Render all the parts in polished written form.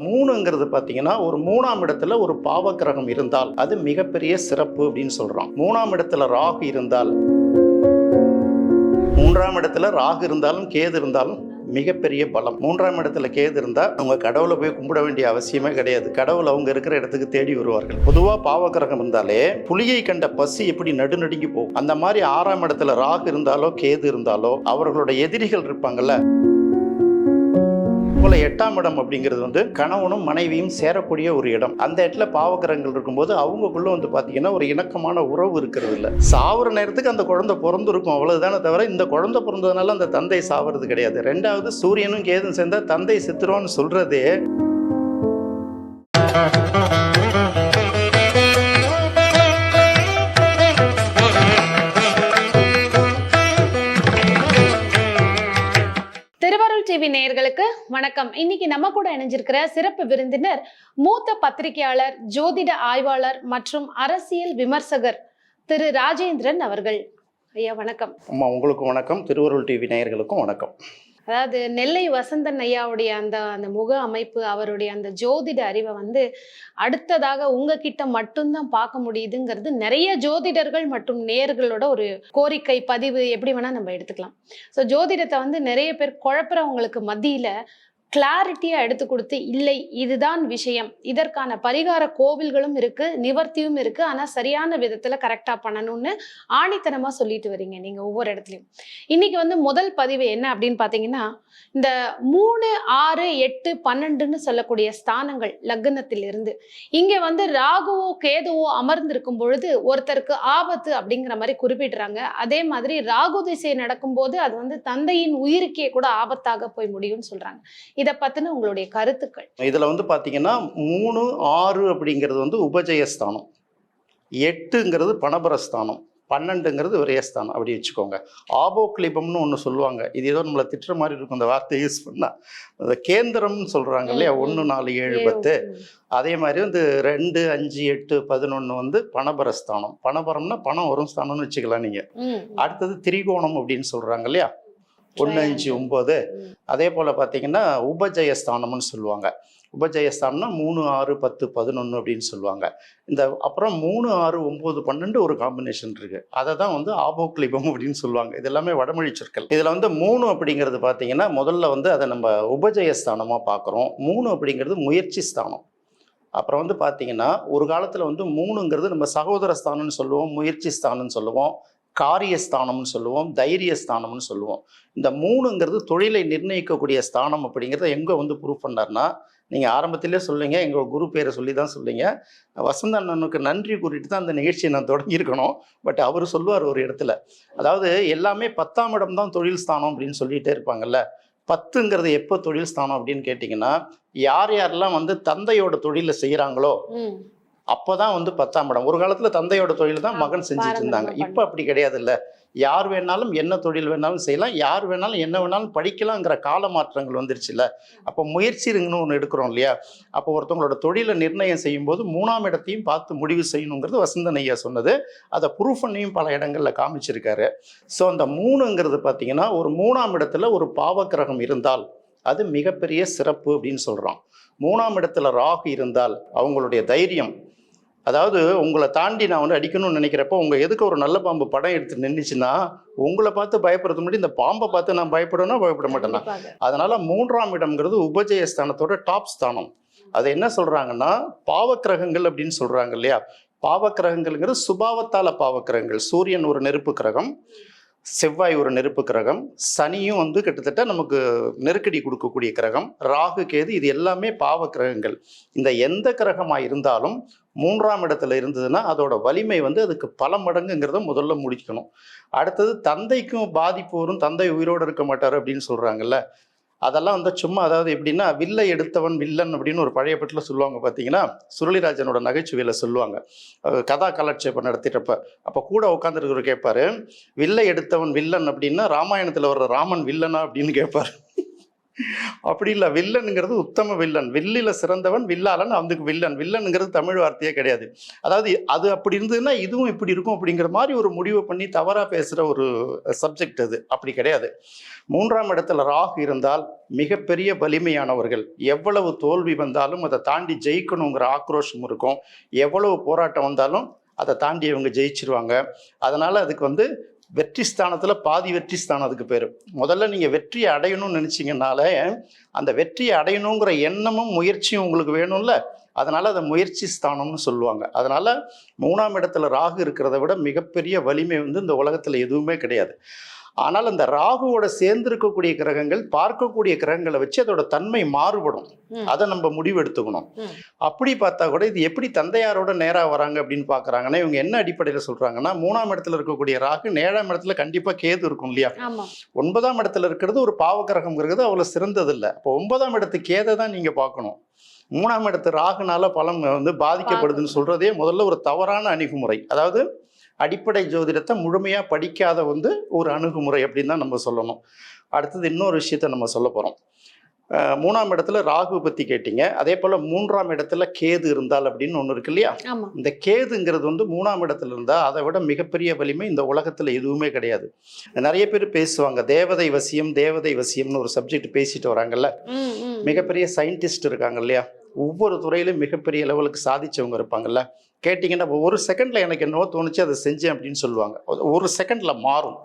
3ங்கிறது பார்த்தீங்கன்னா, ஒரு 3ஆம் இடத்துல ஒரு பாவக்கிரகம் இருந்தால், அது மிகப்பெரிய சிறப்பு அப்படின்னு சொல்றோம். 3ஆம் இடத்துல ராகு இருந்தால், 3ஆம் இடத்துல ராகு இருந்தாலும், கேது இருந்தாலும் மிகப்பெரிய பலம். 3ஆம் இடத்துல கேது இருந்தா, அவங்க கடவுளை போய் கும்பிட வேண்டிய அவசியமே கிடையாது. கடவுள் அவங்க இருக்கிற இடத்துக்கு தேடி வருவார்கள். பொதுவா பாவக்கிரகம் இருந்தாலே, புலியை கண்ட பசி எப்படி நடுநடுங்கி போகும். அந்த மாதிரி 6ஆம் இடத்துல ராகு இருந்தாலோ, கேது இருந்தாலோ, அவர்களோட எதிரிகள் இருப்பாங்கல்ல. போல 8ஆம் இடம் அப்படிங்கிறது வந்து கணவனும் மனைவியும் சேரக்கூடிய ஒரு இடம். அந்த இடத்துல பாவக்கிரகங்கள் இருக்கும்போது அவங்களுக்குள்ள வந்து பாத்தீங்கன்னா ஒரு இணக்கமான உறவு இருக்கிறது இல்ல. சாவுற நேரத்துக்கு அந்த குழந்தை பிறந்திருக்கும், அவ்வளவுதானே தவிர இந்த குழந்தை பிறந்ததுனால அந்த தந்தை சாவறது கிடையாது. 2வது சூரியனும் கேதும் சேர்ந்தா தந்தை செத்துருவான்னு சொல்றதே திருவாரூர் டிவி நேயர்களுக்கு வணக்கம். இன்னைக்கு நம்ம கூட இணைஞ்சிருக்கிற சிறப்பு விருந்தினர் மூத்த பத்திரிகையாளர், ஜோதிட ஆய்வாளர் மற்றும் அரசியல் விமர்சகர் திரு ராஜேந்திரன் அவர்கள். ஐயா வணக்கம். அம்மா உங்களுக்கு வணக்கம், திருவாரூர் டிவி நேயர்களுக்கும் வணக்கம். அதாவது நெல்லை வசந்தன் ஐயாவுடைய அந்த முக அமைப்பு, அவருடைய அந்த ஜோதிட அறிவை வந்து அடுத்ததாக உங்ககிட்ட மட்டும்தான் பார்க்க முடியுதுங்கிறது நிறைய ஜோதிடர்கள் மற்றும் நேயர்களோட ஒரு கோரிக்கை பதிவு, எப்படி வேணா நம்ம எடுத்துக்கலாம். ஸோ ஜோதிடத்தை வந்து நிறைய பேர் குழப்பறவங்களுக்கு மத்தியில கிளாரிட்டியா எடுத்து கொடுத்து, இல்லை இதுதான் விஷயம், இதற்கான பரிகார கோவில்களும் இருக்கு, நிவர்த்தியும் இருக்கு, ஆனா சரியான விதத்துல கரெக்டா பண்ணணும்னு ஆணித்தனமா சொல்லிட்டு வரீங்க நீங்க ஒவ்வொரு இடத்துலயும். இன்னைக்கு வந்து முதல் பதிவு என்ன அப்படின்னு பாத்தீங்கன்னா, இந்த 3, 6, 8, 12ன்னு சொல்லக்கூடிய ஸ்தானங்கள் லக்னத்திலிருந்து இங்க வந்து ராகுவோ கேதுவோ அமர்ந்திருக்கும் பொழுது ஒருத்தருக்கு ஆபத்து அப்படிங்கிற மாதிரி குறிப்பிடுறாங்க. அதே மாதிரி ராகு திசை நடக்கும்போது அது வந்து தந்தையின் உயிருக்கே கூட ஆபத்தாக போய் முடியும்னு சொல்றாங்க. இதை பத்தின உங்களுடைய கருத்துக்கள். இதுல வந்து பாத்தீங்கன்னா 3, 6 அப்படிங்கிறது வந்து உபஜயஸ்தானம், 8ங்கிறது பணபரஸ்தானம், 12ங்கிறது விரயஸ்தானம். அப்படி வச்சுக்கோங்க. ஆபோக்லிபம்னு ஒன்று சொல்லுவாங்க. இது ஏதோ நம்மளை திட்டுற மாதிரி இருக்கும் இந்த வார்த்தை யூஸ் பண்ணா. அந்த கேந்திரம்னு சொல்றாங்க இல்லையா, 1, 4, 7, 10. அதே மாதிரி வந்து 2, 5, 8, 11 வந்து பணபரஸ்தானம். பணபரம்னா பணம் வரும் ஸ்தானம்னு வச்சுக்கலாம் நீங்க. அடுத்தது திரிகோணம் அப்படின்னு சொல்றாங்க இல்லையா, 1, 5, 9. அதே போல பார்த்தீங்கன்னா உபஜயஸ்தானம்னு சொல்லுவாங்க. உபஜயஸ்தானம்னா 3, 6, 10, 11 அப்படின்னு சொல்லுவாங்க. இந்த அப்புறம் 3, 6, 9, 12 ஒரு காம்பினேஷன் இருக்கு. அதை தான் வந்து ஆபோக்லிபம் அப்படின்னு சொல்லுவாங்க. இது எல்லாமே வடமொழி சொற்கள். இதில் வந்து 3 அப்படிங்கிறது பார்த்தீங்கன்னா முதல்ல வந்து அதை நம்ம உபஜயஸ்தானமாக பார்க்குறோம். 3 அப்படிங்கிறது முயற்சி ஸ்தானம். அப்புறம் வந்து பார்த்தீங்கன்னா ஒரு காலத்தில் வந்து 3ங்கிறது நம்ம சகோதர ஸ்தானம்னு சொல்லுவோம், முயற்சி ஸ்தானம்னு சொல்லுவோம், காரியஸ்தானம்னு சொல்லுவோம், தைரியஸ்தானம்னு சொல்லுவோம். இந்த 3ங்கிறது தொழிலை நிர்ணயிக்கக்கூடிய ஸ்தானம் அப்படிங்கிறத எங்கே வந்து ப்ரூவ் பண்ணார்னா, நீங்கள் ஆரம்பத்திலே சொல்லுங்க, எங்கள் குரு பேரை சொல்லி தான் சொல்லுங்க. வசந்த அண்ணனுக்கு நன்றி கூறிட்டு தான் அந்த நிகழ்ச்சியை நான் தொடங்கியிருக்கணும். பட் அவர் சொல்லுவார் ஒரு இடத்துல, அதாவது எல்லாமே 10ஆம் இடம் தான் தொழில் ஸ்தானம் அப்படின்னு சொல்லிகிட்டே இருப்பாங்கல்ல. 10ங்கிறது எப்போ தொழில் ஸ்தானம் அப்படின்னு கேட்டிங்கன்னா, யார் யாரெல்லாம் வந்து தந்தையோட தொழிலை செய்கிறாங்களோ அப்போதான் வந்து 10ஆம் இடம். ஒரு காலத்துல தந்தையோட தொழில் தான் மகன் செஞ்சுட்டு இருந்தாங்க. இப்போ அப்படி கிடையாது இல்ல. யார் வேணாலும் என்ன தொழில் வேணாலும் செய்யலாம், யார் வேணாலும் என்ன வேணாலும் படிக்கலாங்கிற கால மாற்றங்கள் வந்துருச்சு இல்ல. அப்போ முயற்சின்னு ஒன்று எடுக்கிறோம் இல்லையா. அப்போ ஒருத்தவங்களோட தொழிலை நிர்ணயம் செய்யும் போது 3ஆம் இடத்தையும் பார்த்து முடிவு செய்யணுங்கிறது வசந்தன் ஐயா சொன்னது. அதை ப்ரூஃப் பண்ணியும் பல இடங்கள்ல காமிச்சிருக்காரு. ஸோ அந்த 3ங்கிறது பார்த்தீங்கன்னா ஒரு 3ஆம் இடத்துல ஒரு பாவக்கிரகம் இருந்தால் அது மிகப்பெரிய சிறப்பு அப்படின்னு சொல்றோம். 3ஆம் இடத்துல ராகு இருந்தால் அவங்களுடைய தைரியம், அதாவது உங்களை தாண்டி நான் வந்து அடிக்கணும்னு நினைக்கிறப்போ உங்கள் எதுக்கு ஒரு நல்ல பாம்பு படம் எடுத்து நின்றுச்சுன்னா உங்களை பார்த்து பயப்படுறது முன்னாடி இந்த பாம்பை பார்த்து நான் பயப்படணும் பயப்பட மாட்டேன்னா. அதனால 3ஆம் இடம்ங்கிறது உபஜயஸ்தானத்தோட டாப் ஸ்தானம். அதை என்ன சொல்றாங்கன்னா பாவக்கிரகங்கள் அப்படின்னு சொல்றாங்க இல்லையா. பாவக்கிரகங்கள்ங்கிறது சுபாவத்தால பாவக்கிரகங்கள். சூரியன் ஒரு நெருப்பு கிரகம், செவ்வாய் ஒரு நெருப்பு கிரகம், சனியும் வந்து கிட்டத்தட்ட நமக்கு நெருக்கடி கொடுக்கக்கூடிய கிரகம், ராகு கேது இது எல்லாமே பாவ கிரகங்கள். இந்த எந்த கிரகமாக இருந்தாலும் 3ஆம் இடத்துல இருந்ததுன்னா அதோட வலிமை வந்து அதுக்கு பல மடங்குங்கிறத முதல்ல முடிக்கணும். அடுத்தது தந்தைக்கும் பாதிப்பு வரும், தந்தை உயிரோடு இருக்க மாட்டார் அப்படின்னு சொல்றாங்கல்ல. அதெல்லாம் வந்து சும்மா, அதாவது எப்படின்னா வில்லை எடுத்தவன் வில்லன் அப்படின்னு ஒரு பழைய பட்டில் சொல்லுவாங்க பார்த்தீங்கன்னா. சுருளிராஜனோட நகைச்சுவையில சொல்லுவாங்க, கதா கலாட்சேபம் நடத்திட்டப்ப. அப்போ கூட உட்காந்துருக்கிறவர் கேட்பாரு, வில்லை எடுத்தவன் வில்லன் அப்படின்னா ராமாயணத்தில் வர்ற ராமன் வில்லனா அப்படின்னு கேட்பாரு. அப்படி இல்லை, வில்லனுங்கிறது உத்தம வில்லன், வில்லில சிறந்தவன் வில்லாளன், அதுக்கு வில்லன். வில்லனுங்கிறது தமிழ் வார்த்தையே கிடையாது. அதாவது அது அப்படி இருந்ததுன்னா இதுவும் இப்படி இருக்கும் அப்படிங்கிற மாதிரி ஒரு முடிவை பண்ணி தவறா பேசுற ஒரு சப்ஜெக்ட் அது. அப்படி கிடையாது. 3ஆம் இடத்துல ராகு இருந்தால் மிகப்பெரிய வலிமையானவர்கள். எவ்வளவு தோல்வி வந்தாலும் அதை தாண்டி ஜெயிக்கணுங்கிற ஆக்ரோஷம் இருக்கும். எவ்வளவு போராட்டம் வந்தாலும் அதை தாண்டி இவங்க ஜெயிச்சிருவாங்க. அதனால அதுக்கு வெற்றி ஸ்தானத்தில் பாதி வெற்றி ஸ்தானம் அதுக்கு பேர். முதல்ல நீங்கள் வெற்றியை அடையணும்னு நினச்சிங்கனாலே அந்த வெற்றியை அடையணுங்கிற எண்ணமும் முயற்சியும் உங்களுக்கு வேணும்ல, அதனால் அதை முயற்சி ஸ்தானம்னு சொல்லுவாங்க. அதனால் 3ஆம் இடத்துல ராகு இருக்கிறத விட மிகப்பெரிய வலிமை இந்த உலகத்தில் எதுவுமே கிடையாது. ஆனால் அந்த ராகுவோட சேர்ந்து இருக்கக்கூடிய கிரகங்கள் பார்க்கக்கூடிய கிரகங்களை வச்சு அதோட தன்மை மாறுபடும். அதை நம்ம முடிவு எடுத்துக்கணும். அப்படி பார்த்தா கூட இது எப்படி தந்தையாரோட நேராக வராங்க அப்படின்னு பார்க்குறாங்கன்னா, இவங்க என்ன அடிப்படையில் சொல்கிறாங்கன்னா, 3ஆம் இடத்துல இருக்கக்கூடிய ராகு 7ஆம் இடத்துல கண்டிப்பாக கேது இருக்கும் இல்லையா. 9ஆம் இடத்துல இருக்கிறது ஒரு பாவகிரகம்ங்கிறது அவ்வளோ சிறந்தது இல்லை. அப்போ 9ஆம் இடத்து கேதை தான் நீங்கள் பார்க்கணும். 3ஆம் இடத்து ராகுனால பலம் பாதிக்கப்படுதுன்னு சொல்கிறதே முதல்ல ஒரு தவறான அணுகுமுறை. அதாவது அடிப்படை ஜோதிடத்தை முழுமையாக படிக்காத ஒரு அணுகுமுறை அப்படின்னு தான் நம்ம சொல்லணும். அடுத்தது இன்னொரு விஷயத்த நம்ம சொல்ல போகிறோம். 3ஆம் இடத்துல ராகு பற்றி கேட்டீங்க. அதே போல் 3ஆம் இடத்துல கேது இருந்தால் அப்படின்னு ஒன்று இருக்கு இல்லையா. இந்த கேதுங்கிறது 3ஆம் இடத்துல இருந்தால் அதை விட மிகப்பெரிய வலிமை இந்த உலகத்தில் எதுவுமே கிடையாது. நிறைய பேர் பேசுவாங்க தேவதை வசியம், தேவதை வசியம்னு ஒரு சப்ஜெக்ட் பேசிட்டு வராங்கல்ல. மிகப்பெரிய சயின்டிஸ்ட் இருக்காங்க இல்லையா, ஒவ்வொரு துறையிலும் மிகப்பெரிய லெவலுக்கு சாதிச்சவங்க இருப்பாங்கல்ல. கேட்டிங்கன்னா ஒரு செகண்டில் எனக்கு என்னவோ தோணுச்சு அதை செஞ்சேன் அப்படின்னு சொல்லுவாங்க. ஒரு செகண்டில் மாறும்.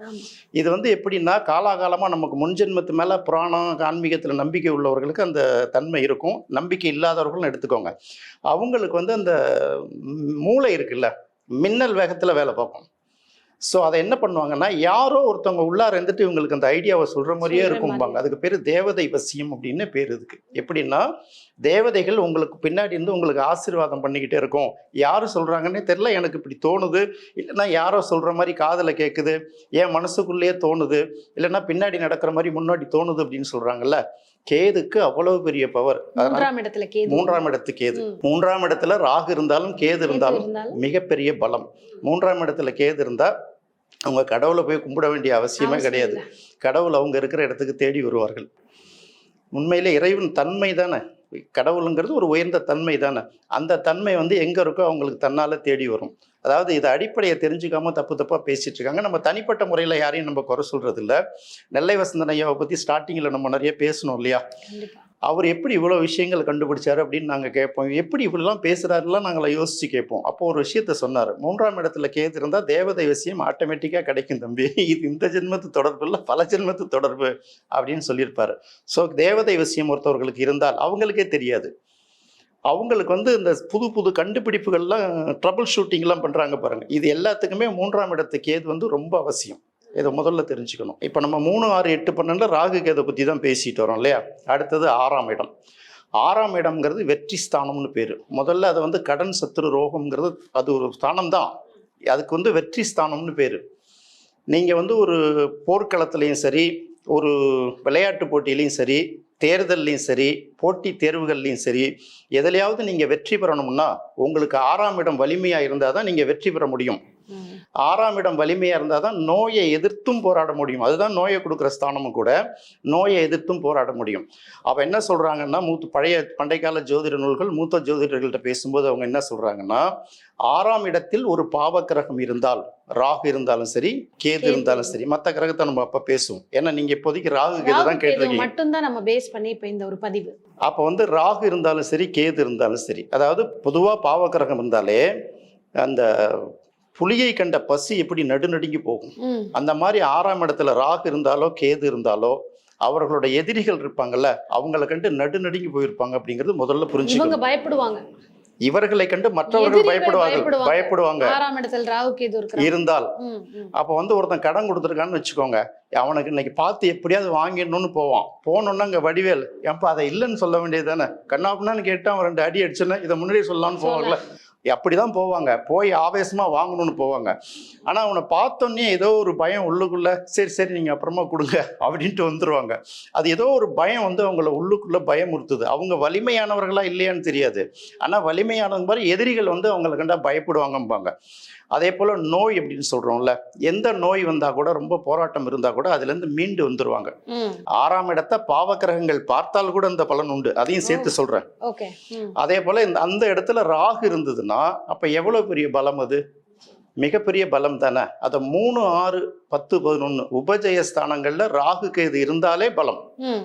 இது எப்படின்னா காலாகாலமாக நமக்கு முன்ஜென்மத்து மேலே புராணம் ஆன்மீகத்தில் நம்பிக்கை உள்ளவர்களுக்கு அந்த தன்மை இருக்கும். நம்பிக்கை இல்லாதவர்களும் எடுத்துக்கோங்க. அவங்களுக்கு அந்த மூளை இருக்குல்ல, மின்னல் வேகத்தில் வேலை பார்க்கும். ஸோ அதை என்ன பண்ணுவாங்கன்னா, யாரோ ஒருத்தவங்க உள்ளார இருந்துட்டு இவங்களுக்கு அந்த ஐடியாவை சொல்கிற மாதிரியே இருக்கும்பாங்க. அதுக்கு பேர் தேவதை வசியம் அப்படின்னு பேர். இதுக்கு எப்படின்னா, தேவதைகள் உங்களுக்கு பின்னாடி இருந்து உங்களுக்கு ஆசீர்வாதம் பண்ணிக்கிட்டே இருக்கும். யார் சொல்கிறாங்கன்னே தெரில, எனக்கு இப்படி தோணுது, இல்லைன்னா யாரோ சொல்கிற மாதிரி காதில் கேட்குது, என் மனசுக்குள்ளேயே தோணுது, இல்லைன்னா பின்னாடி நடக்கிற மாதிரி முன்னாடி தோணுது அப்படின்னு சொல்கிறாங்கல்ல. கேதுக்கு அவ்வளவு பெரிய பவர். 3ஆம் இடத்துல கேது. 3ஆம் இடத்து கேது. 3ஆம் இடத்துல ராகு இருந்தாலும் கேது இருந்தாலும் மிகப்பெரிய பலம். 3ஆம் இடத்துல கேது இருந்தால் அவங்க கடவுளை போய் கும்பிட வேண்டிய அவசியமே கிடையாது. கடவுள் அவங்க இருக்கிற இடத்துக்கு தேடி வருவார்கள். உண்மையிலே இறைவன் தன்மை தானே, கடவுளுங்கிறது ஒரு உயர்ந்த தன்மை தானே. அந்த தன்மை எங்கே இருக்கோ அவங்களுக்கு தன்னால் தேடி வரும். அதாவது இதை அடிப்படையை தெரிஞ்சுக்காம தப்பாக பேசிட்டு இருக்காங்க. நம்ம தனிப்பட்ட முறையில் யாரையும் நம்ம குறை சொல்றது இல்லை. நெல்லை வசந்தன் ஐயாவை பற்றி ஸ்டார்டிங்கில் நம்ம நிறைய பேசணும் இல்லையா. அவர் எப்படி இவ்வளோ விஷயங்கள் கண்டுபிடிச்சாரு அப்படின்னு நாங்கள் கேட்போம். எப்படி இப்படிலாம் பேசுகிறாருலாம் நாங்கள் யோசித்து கேட்போம். அப்போ ஒரு விஷயத்த சொன்னார். 3ஆம் இடத்துல கேது இருந்தால் தேவதை விஷயம் ஆட்டோமேட்டிக்காக கிடைக்கும் தம்பி, இது இந்த ஜென்மத்து தொடர்பு இல்லை, பல ஜென்மத்து தொடர்பு அப்படின்னு சொல்லியிருப்பார். ஸோ தேவதை விஷயம் ஒருத்தவர்களுக்கு இருந்தால் அவங்களுக்கே தெரியாது. அவங்களுக்கு இந்த புது புது கண்டுபிடிப்புகள்லாம் ட்ரபிள் ஷூட்டிங்லாம் பண்ணுறாங்க பாருங்கள். இது எல்லாத்துக்குமே 3ஆம் இடத்து கேது ரொம்ப அவசியம். இதை முதல்ல தெரிஞ்சுக்கணும். இப்போ நம்ம 3, 6, 8, 12 ராகு கேதை பற்றி தான் பேசிட்டு வரோம் இல்லையா. அடுத்தது 6ஆம் இடம். 6ஆம் இடம்ங்கிறது வெற்றி ஸ்தானம்னு பேர். முதல்ல அதை கடன் சத்துரு ரோகம்ங்கிறது அது ஒரு ஸ்தானம் தான். அதுக்கு வெற்றி ஸ்தானம்னு பேர். நீங்கள் ஒரு போர்க்களத்துலேயும் சரி, ஒரு விளையாட்டு போட்டியிலையும் சரி, தேர்தல்லையும் சரி, போட்டி தேர்வுகள்லையும் சரி, எதுலையாவது நீங்கள் வெற்றி பெறணும்னா உங்களுக்கு 6ஆம் இடம் வலிமையாக இருந்தால் தான் நீங்கள் வெற்றி பெற முடியும். 6ஆம் இடம் வலிமையாக இருந்தால் தான் நோயை எதிர்த்தும் போராட முடியும். அதுதான் நோயை கொடுக்குற ஸ்தானமும் கூட. நோயை எதிர்த்தும் போராட முடியும். அப்போ என்ன சொல்கிறாங்கன்னா, பண்டைக்கால ஜோதிட நூல்கள் மூத்த ஜோதிடர்கள்ட்ட பேசும்போது அவங்க என்ன சொல்கிறாங்கன்னா, 6ஆம் இடத்தில் ஒரு பாவக்கிரகம் இருந்தால், ராகு இருந்தாலும் சரி, கேது இருந்தாலும் சரி, மற்ற கிரகத்தை நம்ம அப்போ பேசுவோம். ஏன்னா நீங்கள் இப்போதைக்கு ராகு கேது தான் கேட்டிருக்கீங்க மட்டும்தான் நம்ம பேஸ் பண்ணி இப்போ இந்த ஒரு பதிவு. அப்போ ராகு இருந்தாலும் சரி, கேது இருந்தாலும் சரி, அதாவது பொதுவாக பாவக்கிரகம் இருந்தாலே அந்த புலியை கண்ட பசி எப்படி நடுநடுங்கி போகும், அந்த மாதிரி 6ஆம் இடத்துல ராகு இருந்தாலோ கேது இருந்தாலோ அவர்களோட எதிரிகள் இருப்பாங்கல்ல, அவங்களை கண்டு நடுநடுங்கி போயிருப்பாங்க அப்படிங்கிறது முதல்ல புரிஞ்சுக்கணும். பயப்படுவாங்க. இவர்களை கண்டு மற்றவர்கள் பயப்படுவாங்க இருந்தால். அப்ப ஒருத்தன் கடன் கொடுத்துருக்கான்னு வச்சுக்கோங்க, அவனுக்கு இன்னைக்கு பார்த்து எப்படியாவது வாங்கிடணும்னு போவான். போனோன்னா அங்க வடிவேல் ஏன்பா அதை இல்லைன்னு சொல்ல வேண்டியது தானே, கண்ணாப்புனான்னு கேட்டா அவன் 2 அடி அடிச்சுன்னா இதை முன்னாடியே சொல்லலாம்னு போவாங்கல்ல. அப்படிதான் போவாங்க, போய் ஆவேசமா வாங்கணும்னு போவாங்க. ஆனா அவனை பார்த்தோன்னே ஏதோ ஒரு பயம் உள்ளுக்குள்ள, சரி சரி நீங்க அப்புறமா கொடுங்க அப்படின்ட்டு வந்துருவாங்க. அது ஏதோ ஒரு பயம் அவங்கள உள்ளுக்குள்ள பயமுறுத்துது. அவங்க வலிமையானவர்களா இல்லையான்னு தெரியாது, ஆனா வலிமையானவங்க மாதிரி எதிரிகள் அவங்களை கண்டா பயப்படுவாங்கம்பாங்க. அதே போல் நோய் அப்படின்னு சொல்கிறோம்ல, எந்த நோய் வந்தால் கூட ரொம்ப போராட்டம் இருந்தால் கூட அதுலேருந்து மீண்டு வந்துடுவாங்க. 6ஆம் இடத்தை பாவக்கிரகங்கள் பார்த்தால் கூட இந்த பலன் உண்டு, அதையும் சேர்த்து சொல்கிறேன். அதே போல் அந்த இடத்துல ராகு இருந்ததுன்னா அப்போ எவ்வளோ பெரிய பலம் அது, மிகப்பெரிய பலம் தானே. அதை 3, 6, 10, 11 உபஜய ஸ்தானங்கள்ல ராகு கேது இருந்தாலே பலம்.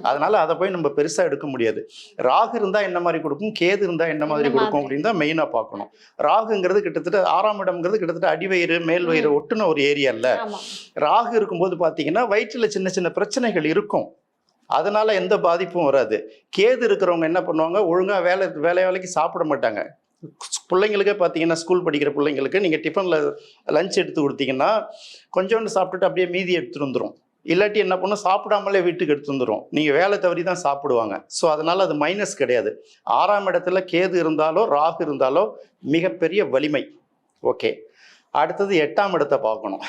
அதனால அதை போய் நம்ம பெருசா எடுக்க முடியாது. ராகு இருந்தா என்ன மாதிரி கொடுக்கும், கேது இருந்தா என்ன மாதிரி கொடுக்கும் அப்படின்னு தான் மெயினா பார்க்கணும். ராகுங்கிறது கிட்டத்தட்ட 6ஆம் இடம்ங்கிறது கிட்டத்தட்ட அடிவயிறு மேல் வயிறு ஒட்டுன ஒரு ஏரியா இல்ல. ராகு இருக்கும்போது பாத்தீங்கன்னா வயிற்றுல சின்ன சின்ன பிரச்சனைகள் இருக்கும், அதனால எந்த பாதிப்பும் வராது. கேது இருக்கிறவங்க என்ன பண்ணுவாங்க, ஒழுங்கா வேலைக்கு சாப்பிட மாட்டாங்க. பிள்ளைங்களுக்கே பார்த்தீங்கன்னா ஸ்கூல் படிக்கிற பிள்ளைங்களுக்கு நீங்கள் டிஃபனில் லஞ்ச் எடுத்து கொடுத்தீங்கன்னா கொஞ்சோண்டு சாப்பிட்டுட்டு அப்படியே மீதி எடுத்துகிட்டு வந்துடும். இல்லாட்டி என்ன பண்ணும், சாப்பிடாமலே வீட்டுக்கு எடுத்து வந்துடும். நீங்கள் வேலை தவறி தான் சாப்பிடுவாங்க. ஸோ அதனால் அது மைனஸ் கிடையாது. 6ஆம் இடத்துல கேது இருந்தாலோ ராகு இருந்தாலோ மிகப்பெரிய வலிமை. ஓகே, அடுத்தது 8ஆம் இடத்தை பார்க்கணும்.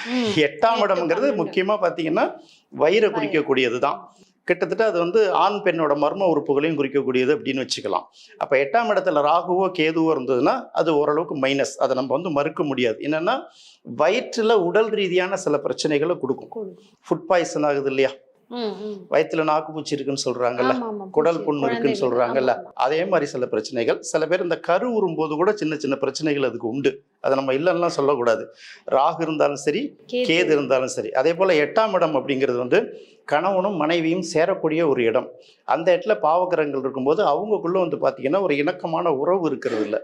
8ஆம் இடம்ங்கிறது முக்கியமாக பார்த்தீங்கன்னா வயிறை குறிக்கக்கூடியது தான். கிட்டத்தட்ட அது வந்து ஆண் பெண்ணோட மர்ம உறுப்புகளையும் குறிக்கக்கூடியது அப்படின்னு வச்சுக்கலாம். அப்போ 8ஆம் இடத்துல ராகுவோ கேதுவோ இருந்ததுன்னா அது ஓரளவுக்கு மைனஸ், அதை நம்ம வந்து மறுக்க முடியாது. என்னன்னா வயிற்றுல உடல் ரீதியான சில பிரச்சனைகளை கொடுக்கும். ஃபுட் பாய்சன் ஆகுது இல்லையா, வயிற்றுல நாக்குப்பூச்சி இருக்குன்னு சொல்றாங்கல்ல, குடல் புண்ணு இருக்குன்னு சொல்றாங்கல்ல, அதே மாதிரி சில பிரச்சனைகள். சில பேர் இந்த கரு உறும்போது கூட சின்ன சின்ன பிரச்சனைகள் அதுக்கு உண்டு, அதை நம்ம இல்லைன்னா சொல்லக்கூடாது. ராகு இருந்தாலும் சரி, கேது இருந்தாலும் சரி. அதே போல 8ஆம் இடம் அப்படிங்கிறது வந்து கணவனும் மனைவியும் சேரக்கூடிய ஒரு இடம். அந்த இடத்துல பாவகிரகங்கள் இருக்கும்போது அவங்களுக்குள்ள வந்து பார்த்தீங்கன்னா ஒரு இணக்கமான உறவு இருக்கிறது இல்லை.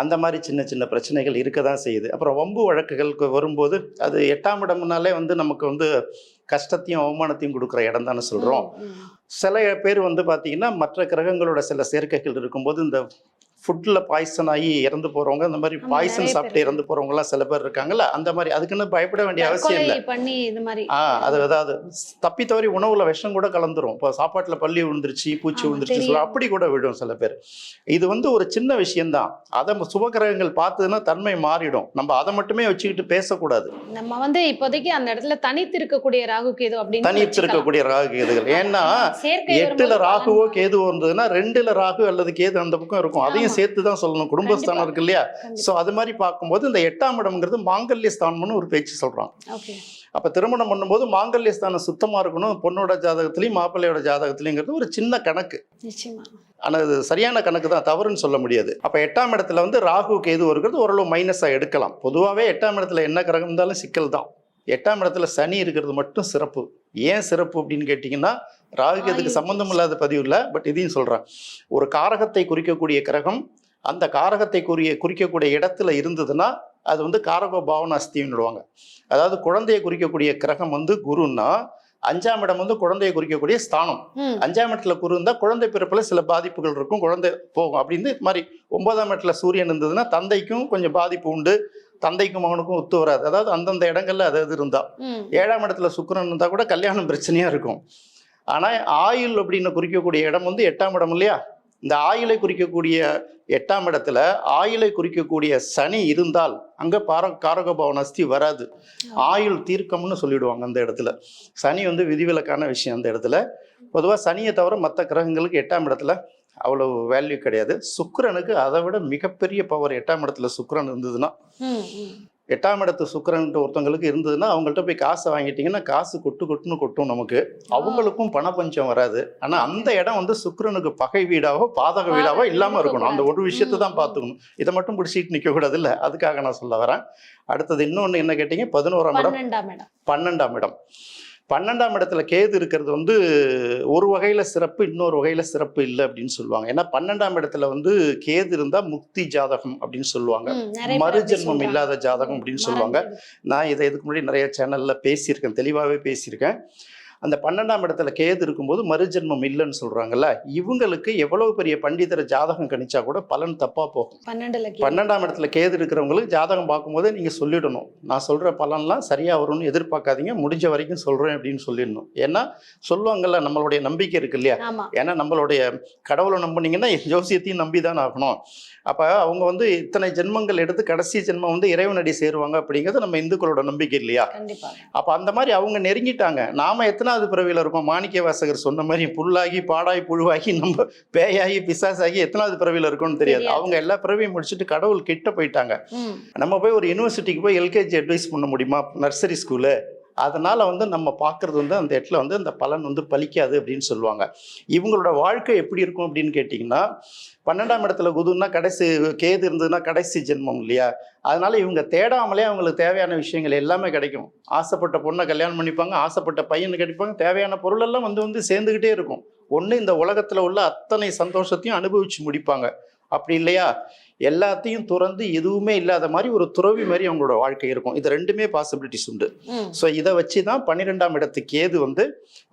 அந்த மாதிரி சின்ன சின்ன பிரச்சனைகள் இருக்க தான் செய்யுது. அப்புறம் வம்பு வழக்குகளுக்கு வரும்போது அது 8ஆம் இடம்னாலே வந்து நமக்கு வந்து கஷ்டத்தையும் அவமானத்தையும் கொடுக்குற இடம் தானே சொல்கிறோம். சில பேர் வந்து பார்த்தீங்கன்னா மற்ற கிரகங்களோட சில சேர்க்கைகள் இருக்கும்போது இந்த ஃபுட்டில் பாய்சன் ஆகி இறந்து போகிறவங்க, அந்த மாதிரி பாய்சன் சாப்பிட்டு இறந்து போகிறவங்கலாம் சில பேர் இருக்காங்கல்ல, அந்த மாதிரி அதுக்குன்னு பயப்பட வேண்டிய அவசியம் இல்லை. அது அதாவது தப்பி தவறி உணவுல விஷம் கூட கலந்துரும். இப்போ சாப்பாட்டில் பள்ளி விழுந்துருச்சு, பூச்சி விழுந்துருச்சு சொல்ல அப்படி கூட விடும் சில பேர். இது வந்து ஒரு சின்ன விஷயம்தான். அதை சுபகிரகங்கள் பார்த்ததுன்னா தன்மை மாறிடும். நம்ம அதை மட்டுமே வச்சுக்கிட்டு பேசக்கூடாது. நம்ம வந்து இப்போதைக்கு அந்த இடத்துல தனித்து இருக்கக்கூடிய ராகு கேது அப்படின்னு தனித்து இருக்கக்கூடிய ராகு கேதுகள். ஏன்னா 8ல ராகுவோ கேதுவோ இருந்ததுன்னா 2ல ராகு அல்லது கேது அந்த பக்கம் இருக்கும், அதையும் சேர்த்து தான் சொல்லணும். குடும்பஸ்தானம் இருக்கு இல்லையா, சோ அது மாதிரி பார்க்கும்போது இந்த 8ஆம் இடம்ங்கிறது மாங்கல்ய ஸ்தானம்னு ஒரு பேச்சு சொல்றாங்க. அப்ப திருமணம் பண்ணும்போது மாங்கல்ய ஸ்தானம் சுத்தமா இருக்கணும், பொண்ணோட ஜாதகத்திலையும் மாப்பிள்ளையோட ஜாதகத்திலையும் ஒரு சின்ன கணக்கு. ஆனால் அது சரியான கணக்கு தான், தவறுன்னு சொல்ல முடியாது. அப்போ 8ஆம் இடத்துல வந்து ராகு கேது இருக்கிறது ஓரளவு மைனஸாக எடுக்கலாம். பொதுவாகவே 8ஆம் இடத்துல என்ன கிரகம் இருந்தாலும் சிக்கல் தான். 8ஆம் இடத்துல சனி இருக்கிறது மட்டும் சிறப்பு. ஏன் சிறப்பு அப்படின்னு கேட்டிங்கன்னா, ராகு கேதுக்கு சம்பந்தம் இல்லாத பதிவு இல்லை, பட் இதையும் சொல்கிறேன். ஒரு காரகத்தை குறிக்கக்கூடிய கிரகம் அந்த காரகத்தை குறிக்கக்கூடிய இடத்துல இருந்ததுன்னா அது வந்து காரக பாவன அஸ்தின்னுடுவாங்க. அதாவது குழந்தையை குறிக்கக்கூடிய கிரகம் வந்து குருன்னா 5ஆம் இடம் வந்து குழந்தையை குறிக்கக்கூடிய ஸ்தானம். 5ஆம் இடத்துல குரு இருந்தால் குழந்தை பிறப்புல சில பாதிப்புகள் இருக்கும், குழந்தை போகும் அப்படின்னு மாதிரி. 9ஆம் இடத்துல சூரியன் இருந்ததுன்னா தந்தைக்கும் கொஞ்சம் பாதிப்பு உண்டு, தந்தைக்கும் மகனுக்கும் ஒத்து வராது. அதாவது அந்தந்த இடங்கள்ல அது இருந்தா. 7ஆம் இடத்துல சுக்கிரன் இருந்தா கூட கல்யாணம் பிரச்சனையா இருக்கும். ஆனா ஆயுள் அப்படின்னு குறிக்கக்கூடிய இடம் வந்து 8ஆம் இடம் இல்லையா. இந்த ஆயுளை குறிக்கக்கூடிய 8ஆம் இடத்துல ஆயுளை குறிக்கக்கூடிய சனி இருந்தால் அங்க காரக பவன அஸ்தி வராது. ஆயுள் தீர்க்கம்னு சொல்லிடுவாங்க அந்த இடத்துல. சனி வந்து விதிவிலக்கான விஷயம் அந்த இடத்துல. பொதுவாக சனியை தவிர மற்ற கிரகங்களுக்கு 8ஆம் இடத்துல அவ்வளவு வேல்யூ கிடையாது. சுக்கிரனுக்கு அதை விட மிகப்பெரிய பவர் 8ஆம் இடத்துல சுக்கிரன் இருந்ததுன்னா. 8ஆம் இடத்து சுக்கிரன் ஒருத்தவங்களுக்கு இருந்ததுன்னா அவங்கள்ட்ட போய் காசை வாங்கிட்டீங்கன்னா காசு கொட்டுன்னு கொட்டும் நமக்கு. அவங்களுக்கும் பணப்பஞ்சம் வராது. ஆனா அந்த இடம் வந்து சுக்கிரனுக்கு பகை வீடாவோ பாதக வீடாவோ இல்லாம இருக்கணும். அந்த ஒரு விஷயத்தை தான் பார்த்துக்கணும். இதை மட்டும் பிடிச்சிட்டு நிக்க கூடாது இல்ல, அதுக்காக நான் சொல்ல வரேன். அடுத்தது இன்னொன்னு என்ன கேட்டீங்க, 11ஆம் இடம் 12ஆம் இடம். 12ஆம் இடத்துல கேது இருக்கிறது வந்து ஒரு வகையில சிறப்பு, இன்னொரு வகையில சிறப்பு இல்லை அப்படின்னு சொல்லுவாங்க. ஏன்னா 12ஆம் இடத்துல வந்து கேது இருந்தா முக்தி ஜாதகம் அப்படின்னு சொல்லுவாங்க, மறுஜென்மம் இல்லாத ஜாதகம் அப்படின்னு சொல்லுவாங்க. நான் இதை இதுக்கு முன்னாடி நிறைய சேனல்ல பேசியிருக்கேன், தெளிவாகவே பேசியிருக்கேன். அந்த 12ஆம் இடத்துல கேது இருக்கும்போது மறுஜென்மம் இல்லைன்னு சொல்றாங்கல்ல, இவங்களுக்கு எவ்வளவு பெரிய பண்டிதரை ஜாதகம் கணிச்சா கூட பலன் தப்பா போகும். 12ஆம் இடத்துல கேது இருக்கிறவங்களுக்கு ஜாதகம் பார்க்கும்போதே நீங்க சொல்லிடணும், நான் சொல்ற பலன்லாம் சரியா வரும்னு எதிர்பார்க்காதீங்க, முடிஞ்ச வரைக்கும் சொல்றேன் அப்படின்னு சொல்லிடணும். ஏன்னா சொல்லுவாங்கல்ல, நம்மளுடைய நம்பிக்கை இருக்கு இல்லையா. ஏன்னா நம்மளுடைய கடவுளை நம்பினீங்கன்னா ஜோசியத்தையும் நம்பி தான் ஆகணும். அப்ப அவங்க வந்து இத்தனை ஜென்மங்கள் எடுத்து கடைசி ஜென்மம் வந்து இறைவனடி சேருவாங்க அப்படிங்கிறது நம்ம இந்துக்களோட நம்பிக்கை இல்லையா. அப்ப அந்த மாதிரி அவங்க நெருங்கிட்டாங்க. நாம எத்தனை எத்தனாவது பிறவியில் இருக்கும்? மாணிக்க வாசகர் சொன்ன மாதிரி புல்லாகி பாடாய் புழுவாகி நம்ம பேயாகி பிசாசாகி எத்தனாவது பிறவியில் இருக்கும்னு தெரியாது. அவங்க எல்லா பிறவியும் முடிச்சுட்டு கடவுள் கிட்ட போயிட்டாங்க. நம்ம போய் ஒரு யூனிவர்சிட்டிக்கு போய் எல்கேஜி அட்வைஸ் பண்ண முடியுமா? Nursery school. அதனால் நம்ம பார்க்குறது அந்த இடத்துல அந்த பலன் பலிக்காது அப்படின்னு சொல்லுவாங்க. இவங்களோட வாழ்க்கை எப்படி இருக்கும் அப்படின்னு கேட்டிங்கன்னா, 12ஆம் இடத்துல குருன்னா கடைசி, கேது இருந்ததுன்னா கடைசி ஜென்மம் இல்லையா? அதனால இவங்க தேடாமலே அவங்களுக்கு தேவையான விஷயங்கள் எல்லாமே கிடைக்கும். ஆசைப்பட்ட பொண்ணை கல்யாணம் பண்ணிப்பாங்க, ஆசைப்பட்ட பையனை கிடைப்பாங்க, தேவையான பொருளெல்லாம் சேர்ந்துக்கிட்டே இருக்கும். ஒன்று இந்த உலகத்தில் உள்ள அத்தனை சந்தோஷத்தையும் அனுபவித்து முடிப்பாங்க. அப்படி இல்லையா, எல்லாத்தையும் துறந்து எதுவுமே இல்லாத மாதிரி ஒரு துறவி மாதிரி அவங்களோட வாழ்க்கை இருக்கும். இது ரெண்டுமே பாசிபிலிட்டிஸ் உண்டு. ஸோ இதை வச்சு தான் 12ஆம் இடத்துக்கு கேது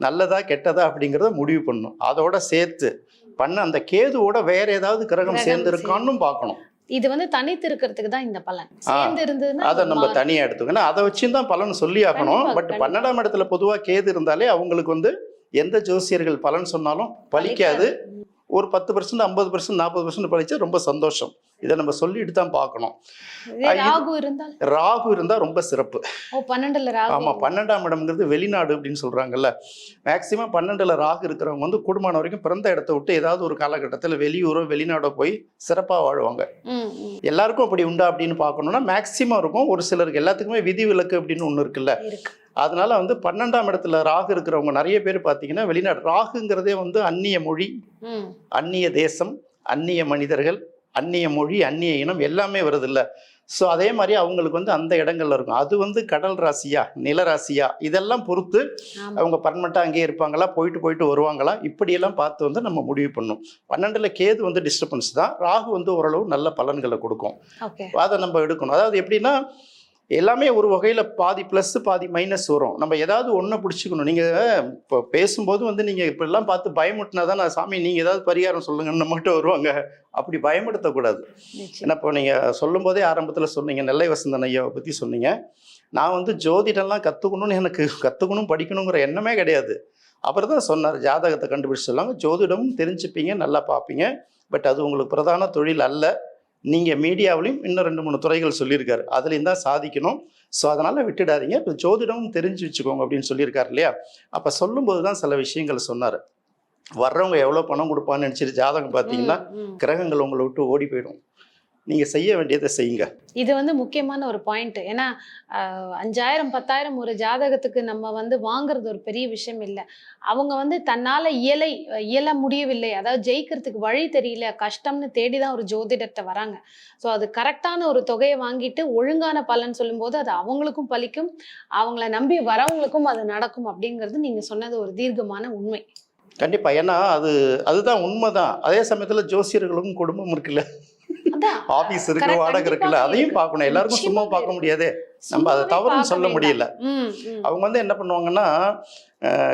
நல்லதா கெட்டதா அப்படிங்கிறத முடிவு பண்ணணும். அதோட சேர்த்து அந்த கேதுவோட வேற ஏதாவது கிரகம் சேர்ந்து இருக்கான்னு பார்க்கணும். இது தனித்து இருக்கிறதுக்கு தான் இந்த பலன். சேர்ந்து இருந்ததுன்னா அதை நம்ம தனியா எடுத்துக்கணும். அதை வச்சு தான் பலன் சொல்லி ஆகணும். பட் 12ஆம் இடத்துல பொதுவாக கேது இருந்தாலே அவங்களுக்கு எந்த ஜோசியர்கள் பலன் சொன்னாலும் பலிக்காது. ஒரு 10%, 50%, 40% பழிச்சா ரொம்ப சந்தோஷம். இதை நம்ம சொல்லிட்டு தான் பார்க்கணும். ராகு இருந்தால் ரொம்ப சிறப்பு. 12ல் ராகு. ஆமாம், 12ஆம் இடம்ங்கிறது வெளிநாடு அப்படின்னு சொல்கிறாங்கல்ல. மேக்சிமம் 12ல் ராகு இருக்கிறவங்க கூடுமான வரைக்கும் பிறந்த இடத்த விட்டு ஏதாவது ஒரு காலகட்டத்தில் வெளியூரோ வெளிநாடோ போய் சிறப்பாக வாழ்வாங்க. எல்லாருக்கும் அப்படி உண்டா அப்படின்னு பார்க்கணும்னா மேக்சிமம் இருக்கும். ஒரு சிலருக்கு எல்லாத்துக்குமே விதி விலக்கு அப்படின்னு ஒன்று இருக்குல்ல. அதனால 12ஆம் இடத்துல ராகு இருக்கிறவங்க நிறைய பேர் பார்த்தீங்கன்னா வெளிநாடு. ராகுங்கிறதே அந்நிய மொழி, அந்நிய தேசம், அந்நிய மனிதர்கள், அந்நிய மொழி, அந்நிய இனம் எல்லாமே வருது இல்லை. ஸோ அதே மாதிரி அவங்களுக்கு அந்த இடங்கள்ல இருக்கும். அது கடல் ராசியா நில ராசியா இதெல்லாம் பொறுத்து அவங்க பர்மனெண்ட்டாக அங்கேயே இருப்பாங்களா, போயிட்டு வருவாங்களா, இப்படியெல்லாம் பார்த்து நம்ம முடிவு பண்ணணும். 12ல் கேது டிஸ்டர்பன்ஸ் தான். ராகு ஓரளவு நல்ல பலன்களை கொடுக்கும். அதை நம்ம எடுக்கணும். அதாவது எப்படின்னா எல்லாமே ஒரு வகையில் பாதி ப்ளஸ் பாதி மைனஸ் வரும். நம்ம ஏதாவது ஒன்றை பிடிச்சிக்கணும். நீங்கள் இப்போ பேசும்போது நீங்கள் இப்படிலாம் பார்த்து பயமுட்டினா தான் நான் சாமி நீங்கள் ஏதாவது பரிகாரம் சொல்லுங்கன்னு நம்மகிட்ட வருவாங்க. அப்படி பயமுடுத்தக்கூடாது. ஏன்னா இப்போ நீங்கள் சொல்லும் போதே ஆரம்பத்தில் சொன்னீங்க, நெல்லை வசந்தன் ஐயாவை பற்றி சொன்னீங்க. நான் ஜோதிடம்லாம் கற்றுக்கணும்னு எனக்கு படிக்கணுங்கிற எண்ணமே கிடையாது. அவர் தான் சொன்னார், ஜாதகத்தை கண்டுபிடிச்சு சொல்லுவாங்க, ஜோதிடமும் தெரிஞ்சுப்பீங்க, நல்லா பார்ப்பீங்க, பட் அது உங்களுக்கு பிரதான தொழில் அல்ல. நீங்கள் மீடியாவிலையும் இன்னும் 2-3 துறைகள் சொல்லியிருக்காரு, அதுலேயும் தான் சாதிக்கணும். ஸோ அதனால் விட்டுடாதீங்க, இப்போ ஜோதிடமும் தெரிஞ்சு வச்சுக்கோங்க அப்படின்னு சொல்லியிருக்காரு இல்லையா. அப்போ சொல்லும்போது தான் சில விஷயங்கள் சொன்னார். வர்றவங்க எவ்வளோ பணம் கொடுப்பான்னு நினச்சிட்டு ஜாதகம் பார்த்தீங்கன்னா கிரகங்கள் உங்களை விட்டு ஓடி போயிடும். நீங்கள் செய்ய வேண்டியதை செய்யுங்க. இது முக்கியமான ஒரு பாயிண்ட். ஏன்னா 5000 10,000 ஒரு ஜாதகத்துக்கு நம்ம வாங்குறது ஒரு பெரிய விஷயம் இல்லை. அவங்க தன்னால் இயல முடியவில்லை, அதாவது ஜெயிக்கிறதுக்கு வழி தெரியல, கஷ்டம்னு தேடி தான் ஒரு ஜோதிடத்தை வராங்க. ஸோ அது கரெக்டான ஒரு தொகையை வாங்கிட்டு ஒழுங்கான பலன் சொல்லும்போது அது அவங்களுக்கும் பலிக்கும், அவங்கள நம்பி வரவங்களுக்கும் அது நடக்கும் அப்படிங்கிறது நீங்கள் சொன்னது ஒரு தீர்க்கமான உண்மை. கண்டிப்பாக. ஏன்னா அதுதான் உண்மைதான். அதே சமயத்தில் ஜோசியர்களுக்கும் குடும்பம் இருக்குல்ல, ஆபீஸ் இருக்கு, வாடகை இருக்குல்ல, அதையும் பார்க்கணும். எல்லாருக்கும் சும்மா பார்க்க முடியாதே. நம்ம அதை தவறுன்னு சொல்ல முடியல. அவங்க என்ன பண்ணுவாங்கன்னா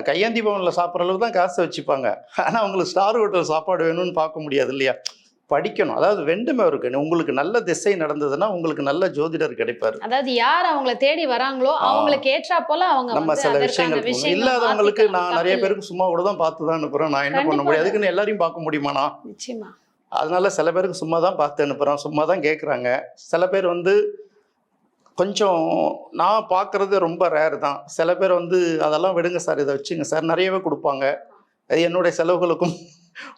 கையேந்தி பவனில் சாப்பிட்ற அளவுக்கு தான் காசை வச்சுப்பாங்க. ஆனால் அவங்களுக்கு ஸ்டார் ஹோட்டல் சாப்பாடு வேணும்னு பார்க்க முடியாது இல்லையா. படிக்கணும். அதாவது ரெண்டுமே இருக்கு. உங்களுக்கு நல்ல திசை நடந்ததுன்னா உங்களுக்கு நல்ல ஜோதிடர் கிடைப்பாரு. அதாவது யார் அவங்களை தேடி வராங்களோ அவங்களுக்கு ஏற்றா போல அவங்க நம்ம சில விஷயங்கள் இல்லாதவங்களுக்கு நான் நிறைய பேருக்கு சும்மா கூட தான் பார்த்து தான் அனுப்புறேன். நான் என்ன பண்ண முடியாது, அதுக்குன்னு எல்லாரையும் பார்க்க முடியுமாண்ணா? நிச்சயமா. அதனால சில பேருக்கு சும்மா தான் பார்த்து அனுப்புகிறோம், சும்மா தான் கேட்குறாங்க. சில பேர் கொஞ்சம் நான் பார்க்குறது ரொம்ப ரேர் தான். சில பேர் அதெல்லாம் விடுங்க சார், இதை வச்சுங்க சார், நிறையவே கொடுப்பாங்க. அது என்னுடைய செலவுகளுக்கும்